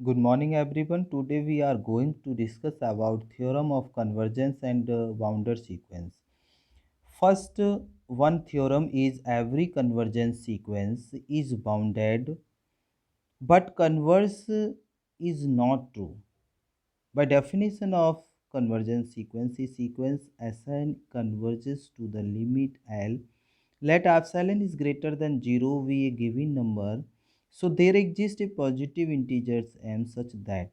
Good morning everyone. Today we are going to discuss about theorem of convergence and bounded sequence. First one theorem is every convergence sequence is bounded but converse is not true. By definition of convergence sequence, a sequence Sn converges to the limit L. Let epsilon is greater than 0 be a given number. So there exists a positive integers m such that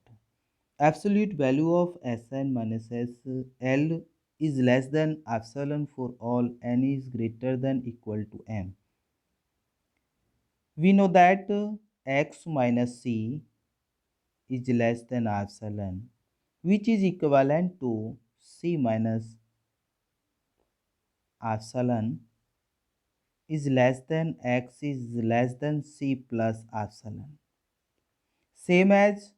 absolute value of Sn minus L is less than epsilon for all n is greater than equal to m. We know that x minus c is less than epsilon, which is equivalent to c minus epsilon is less than x is less than c plus epsilon. Same as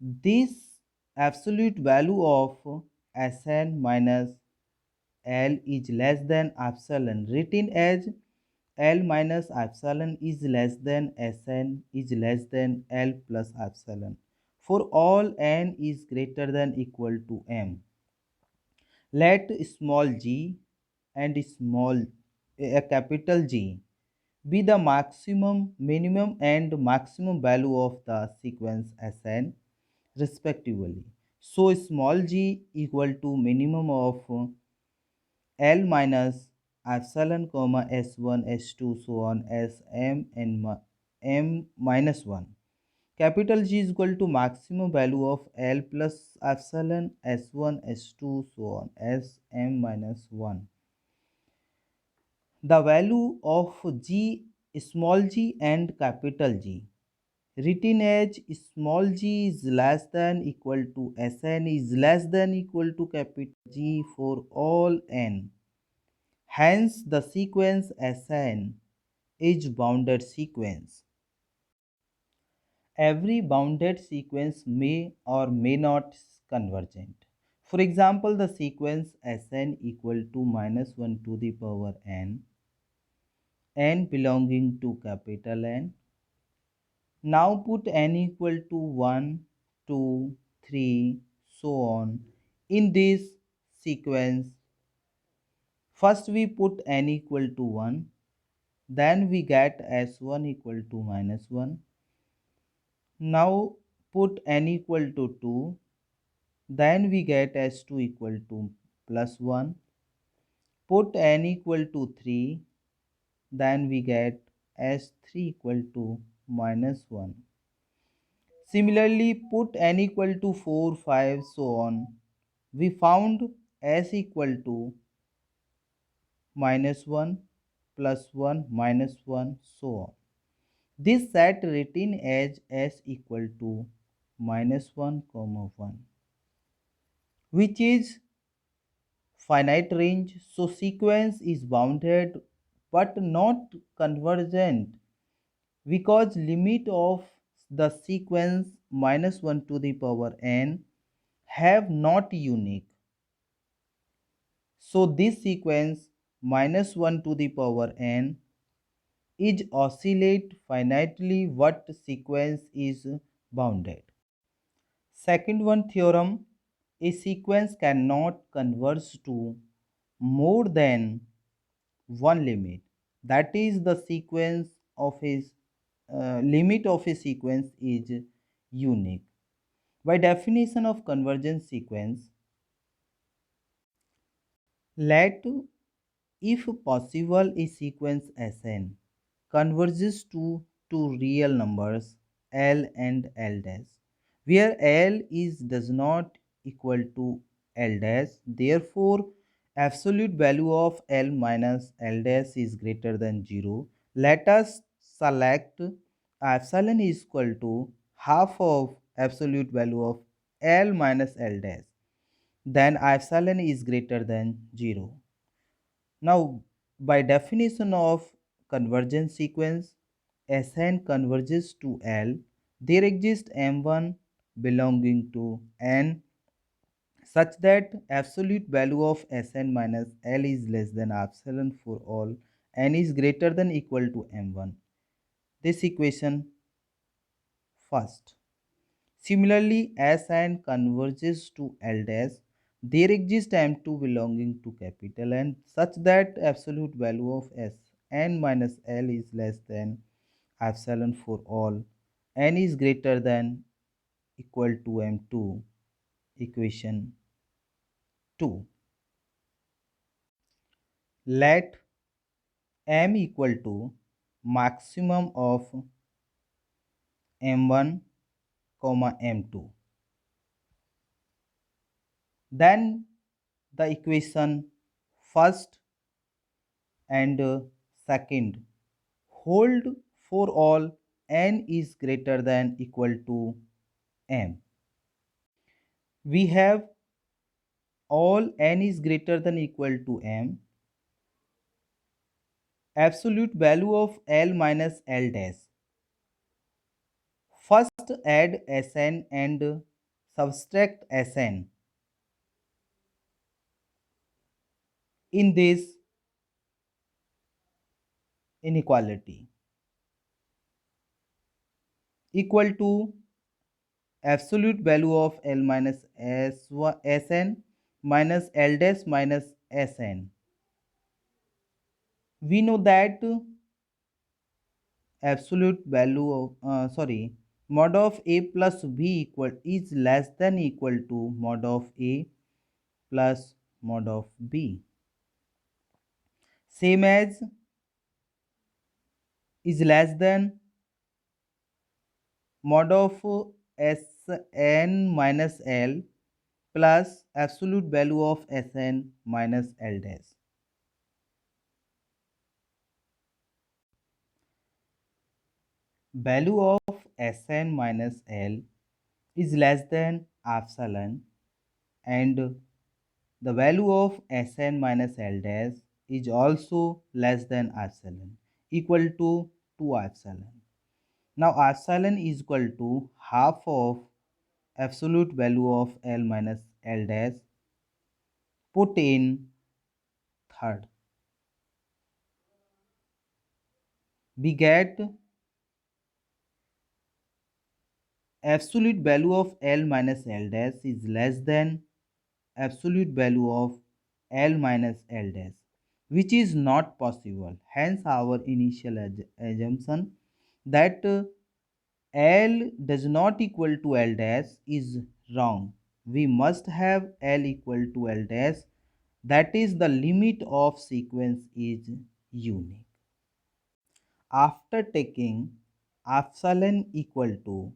this absolute value of Sn minus L is less than epsilon, written as L minus epsilon is less than Sn is less than L plus epsilon for all n is greater than equal to m. Let small g and a capital G be the maximum, minimum and maximum value of the sequence Sn respectively. So small g equal to minimum of L minus epsilon comma s1 s2 so on sm and m minus 1. Capital G is equal to maximum value of L plus epsilon s1 s2 so on sm minus 1. The value of g, small g and capital G written as small g is less than equal to Sn is less than equal to capital G for all n. Hence, the sequence Sn is bounded sequence. Every bounded sequence may or may not convergent. For example, the sequence Sn equal to minus 1 to the power n belonging to capital N. Now put n equal to 1, 2, 3, so on in this sequence. First we put n equal to 1, then we get s1 equal to minus 1. Now put n equal to 2, then we get s2 equal to plus 1. Put n equal to 3, then we get s3 equal to minus 1. Similarly, put n equal to 4, 5, so on. We found s equal to minus 1, plus 1, minus 1, so on. This set written as s equal to minus 1, comma 1, which is finite range. So sequence is bounded but not convergent because limit of the sequence minus 1 to the power n have not unique. So this sequence minus 1 to the power n is oscillate finitely what sequence is bounded. Second one theorem, a sequence cannot converge to more than one limit. That is the sequence of a limit of a sequence is unique. By definition of convergence sequence, let if possible a sequence Sn converges to two real numbers L and L dash, where L is does not equal to L dash. Therefore, absolute value of L minus L dash is greater than 0. Let us select epsilon is equal to half of absolute value of L minus L dash. Then epsilon is greater than 0. Now, by definition of convergence sequence, Sn converges to L. There exists M1 belonging to N such that absolute value of Sn minus L is less than epsilon for all N is greater than equal to M1. This equation first. Similarly, Sn converges to L dash. There exists M2 belonging to capital N such that absolute value of Sn minus L is less than epsilon for all n is greater than equal to M2. Equation 2. Let M equal to maximum of M1, M2. Then the equation first and second hold for all n is greater than equal to m. We have all n is greater than equal to m. Absolute value of L minus L dash. First add Sn and subtract Sn in this inequality equal to absolute value of L minus Sn minus L dash minus Sn. We know that absolute value of mod of a plus b equal is less than equal to mod of a plus mod of b, same as is less than mod of Sn minus L plus absolute value of Sn minus L dash. Value of Sn minus L is less than epsilon and the value of Sn minus L dash is also less than epsilon equal to 2 epsilon. Now epsilon is equal to half of absolute value of L minus L dash put in third. We get absolute value of L minus L dash is less than absolute value of L minus L dash, which is not possible. Hence our initial assumption that L does not equal to L dash is wrong. We must have L equal to L dash, that is the limit of sequence is unique. After taking epsilon equal to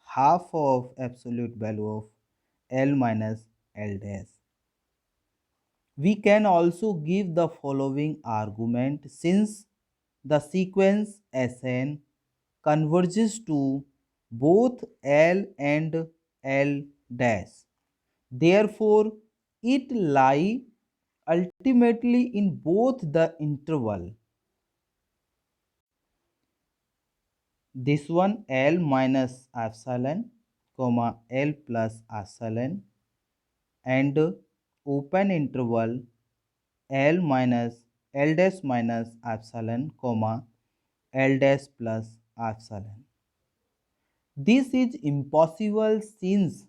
half of absolute value of L minus L dash, we can also give the following argument since the sequence Sn converges to both L and L dash. Therefore, it lie ultimately in both the interval. This one L minus epsilon, comma L plus epsilon and open interval L minus L dash minus epsilon, comma L dash plus epsilon. This is impossible since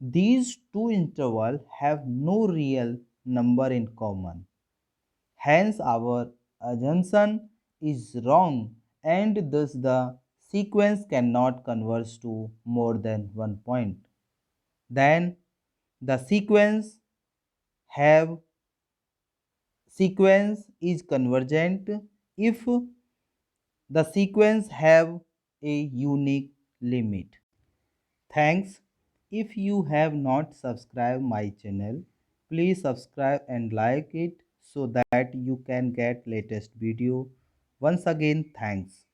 these two intervals have no real number in common. Hence our assumption is wrong and thus the sequence cannot converge to more than one point. Then the have sequence is convergent if the sequence have a unique limit. Thanks. If you have not subscribed my channel, please subscribe and like it so that you can get latest video. Once again, thanks.